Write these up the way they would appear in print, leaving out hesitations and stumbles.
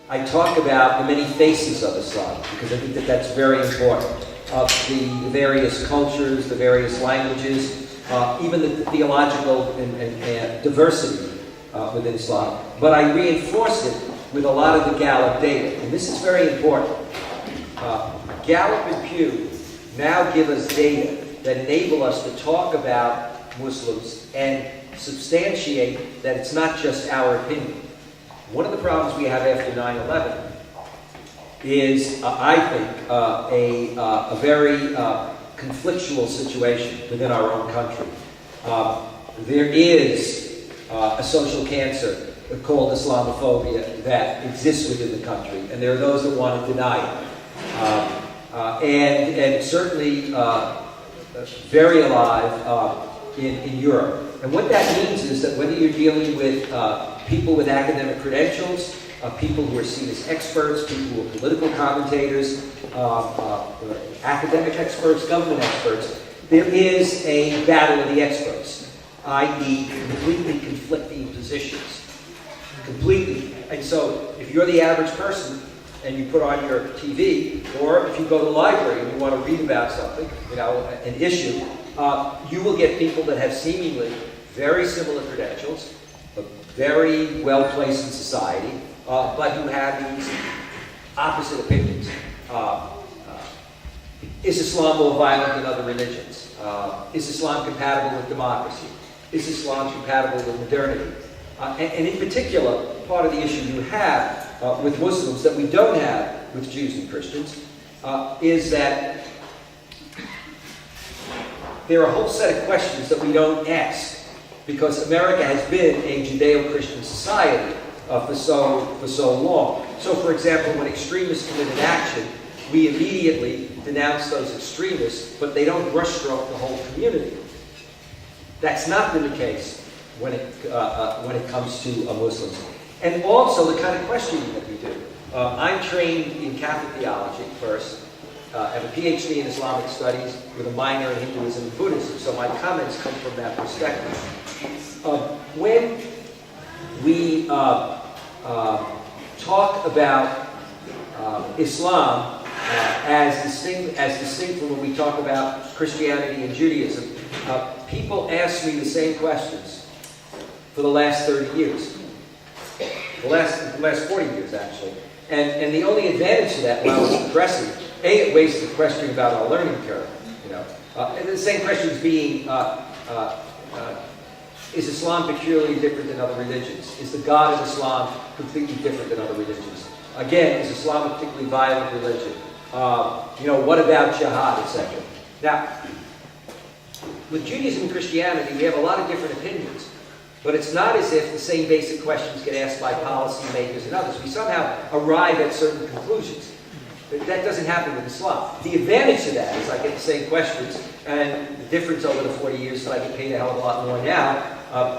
I talk about the many faces of Islam, because I think that that's very important. The various cultures, the various languages, even the theological and diversity within Islam. But I reinforce it with a lot of the Gallup data, and this is very important. Gallup and Pew now give us data that enable us to talk about Muslims and substantiate that it's not just our opinion. One of the problems we have after 9/11 is, I think, a very conflictual situation within our own country. There is a social cancer called Islamophobia that exists within the country, and there are those that want to deny it. And certainly very alive in Europe. And what that means is that whether you're dealing with people with academic credentials, people who are seen as experts, people who are political commentators, academic experts, government experts, there is a battle of the experts, i.e. completely conflicting positions. Completely. And so if you're the average person and you put on your TV, or if you go to the library and you want to read about something, an issue, you will get people that have seemingly very similar credentials, very well placed in society, but who have these opposite opinions. Is Islam more violent than other religions? Is Islam compatible with democracy? Is Islam compatible with modernity? And in particular, part of the issue you have with Muslims that we don't have with Jews and Christians is that there are a whole set of questions that we don't ask, because America has been a Judeo-Christian society for so long. So, for example, when extremists commit an action, we immediately denounce those extremists, but they don't brushstroke the whole community. That's not been the case when it comes to Muslims. And also the kind of questioning that we do. I'm trained in Catholic theology first. I have a PhD in Islamic studies with a minor in Hinduism and Buddhism, so my comments come from that perspective. When we talk about Islam as distinct from when we talk about Christianity and Judaism, people ask me the same questions for the last 30 years. The last 40 years, actually. And the only advantage to that, while it's depressing, it wastes the question about our learning curve. And the same questions being, is Islam peculiarly different than other religions? Is the God of Islam completely different than other religions? Again, is Islam a particularly violent religion? What about jihad, etc.? Now, with Judaism and Christianity, we have a lot of different opinions. But it's not as if the same basic questions get asked by policymakers and others. We somehow arrive at certain conclusions. But that doesn't happen with Islam. The advantage to that is I get the same questions, and the difference over the 40 years is that I get paid a hell of a lot more now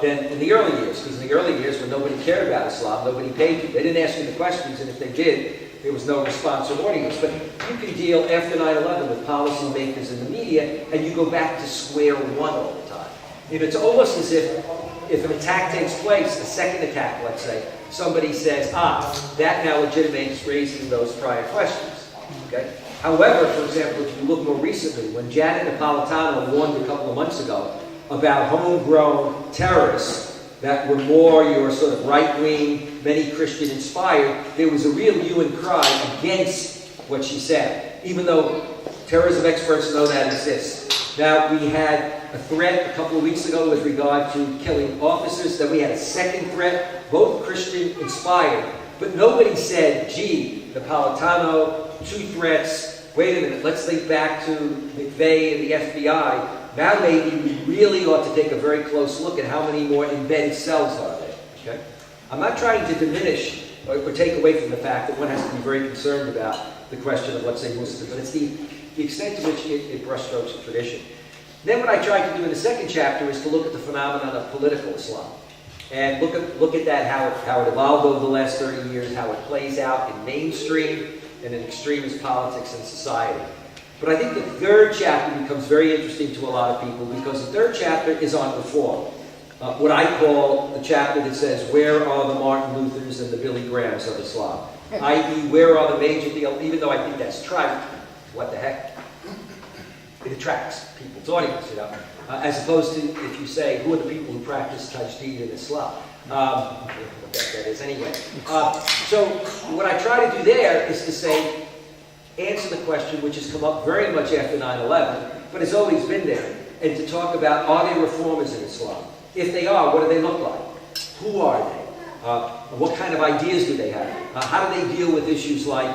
than in the early years. Because in the early years, when nobody cared about Islam, nobody paid you. They didn't ask me the questions, and if they did, there was no response or audience. But you can deal after 9/11 with policymakers and the media, and you go back to square one all the time. It's almost as if an attack takes place, a second attack, let's say, somebody says, that now legitimates raising those prior questions. Okay? However, for example, if you look more recently, when Janet Napolitano warned a couple of months ago about homegrown terrorists that were more your sort of right-wing, many Christian inspired, there was a real hue and cry against what she said, even though terrorism experts know that exists. Now, we had a threat a couple of weeks ago with regard to killing officers. Then we had a second threat, both Christian-inspired. But nobody said, gee, Napolitano, 2 threats. Wait a minute, let's think back to McVeigh and the FBI. Now maybe we really ought to take a very close look at how many more embedded cells are there. Okay? I'm not trying to diminish or take away from the fact that one has to be very concerned about the question of, let's say, Muslims, but it's the extent to which it brushstrokes a tradition. Then what I tried to do in the second chapter is to look at the phenomenon of political Islam. And look at that, how it evolved over the last 30 years, how it plays out in mainstream and in extremist politics and society. But I think the third chapter becomes very interesting to a lot of people because the third chapter is on reform. what I call the chapter that says, where are the Martin Luthers and the Billy Grahams of Islam? I.e., where are the major deal, even though I think that's trite, what the heck? It attracts people's audience, you know. As opposed to if you say, who are the people who practice Tajdeed in Islam? What that is anyway. So what I try to do there is to say, answer the question which has come up very much after 9/11, but has always been there, and to talk about, are they reformers in Islam? If they are, what do they look like? Who are they? What kind of ideas do they have? How do they deal with issues like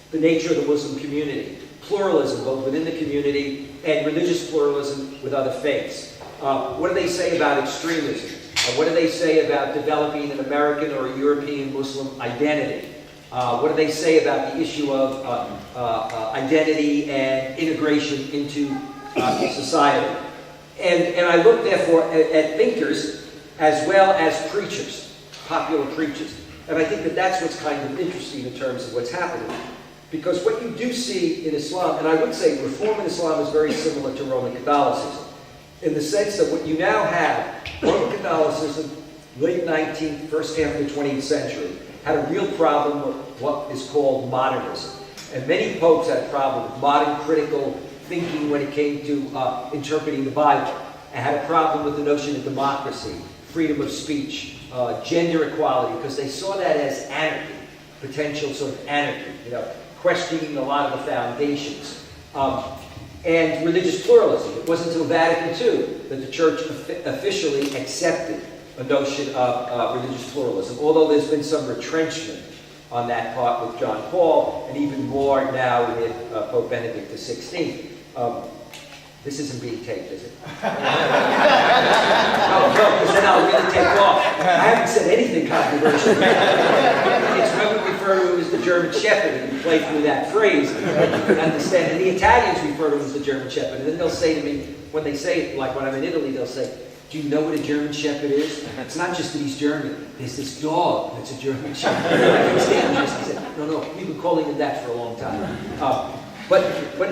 the nature of the Muslim community, pluralism both within the community and religious pluralism with other faiths? What do they say about extremism? What do they say about developing an American or a European Muslim identity? What do they say about the issue of identity and integration into society? And I look, therefore, at thinkers as well as preachers, popular preachers. And I think that that's what's kind of interesting in terms of what's happening. Because what you do see in Islam, and I would say reform in Islam is very similar to Roman Catholicism, in the sense that what you now have, Roman Catholicism, late 19th, first half of the 20th century, had a real problem with what is called modernism. And many popes had a problem with modern critical thinking when it came to interpreting the Bible, and had a problem with the notion of democracy, freedom of speech, gender equality, because they saw that as anarchy, potential sort of anarchy, you know, questioning a lot of the foundations. And religious pluralism. It wasn't until Vatican II that the Church officially accepted a notion of religious pluralism, although there's been some retrenchment on that part with John Paul, and even more now with Pope Benedict XVI. This isn't being taped, is it? No, because then I'll really take off. I haven't said anything controversial. It's when we refer to him as the German Shepherd, and you play through that phrase, you can understand. And the Italians refer to him as the German Shepherd, and then they'll say to me, when they say it, like when I'm in Italy, they'll say, do you know what a German Shepherd is? It's not just that he's German. There's this dog that's a German Shepherd. I can stand this. He said, no, we've been calling him that for a long time. But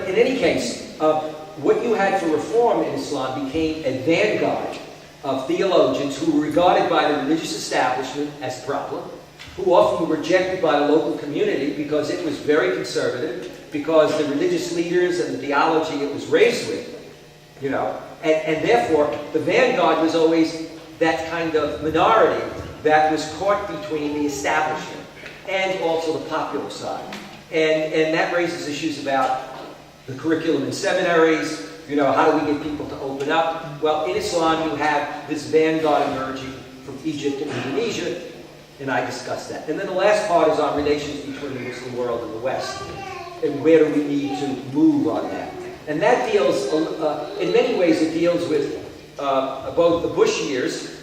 in any case, what you had for reform in Islam became a vanguard of theologians who were regarded by the religious establishment as a problem, who often were rejected by the local community because it was very conservative, because the religious leaders and the theology it was raised with, you know, and therefore the vanguard was always that kind of minority that was caught between the establishment and also the popular side. And that raises issues about the curriculum in seminaries, you know, how do we get people to open up? Well, in Islam you have this vanguard emerging from Egypt and Indonesia, and I discussed that. And then the last part is on relations between the Muslim world and the West, and where do we need to move on that. And that deals, in many ways it deals with both the Bush years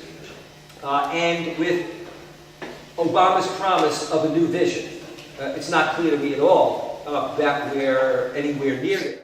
and with Obama's promise of a new vision. It's not clear to me at all that we're anywhere near it.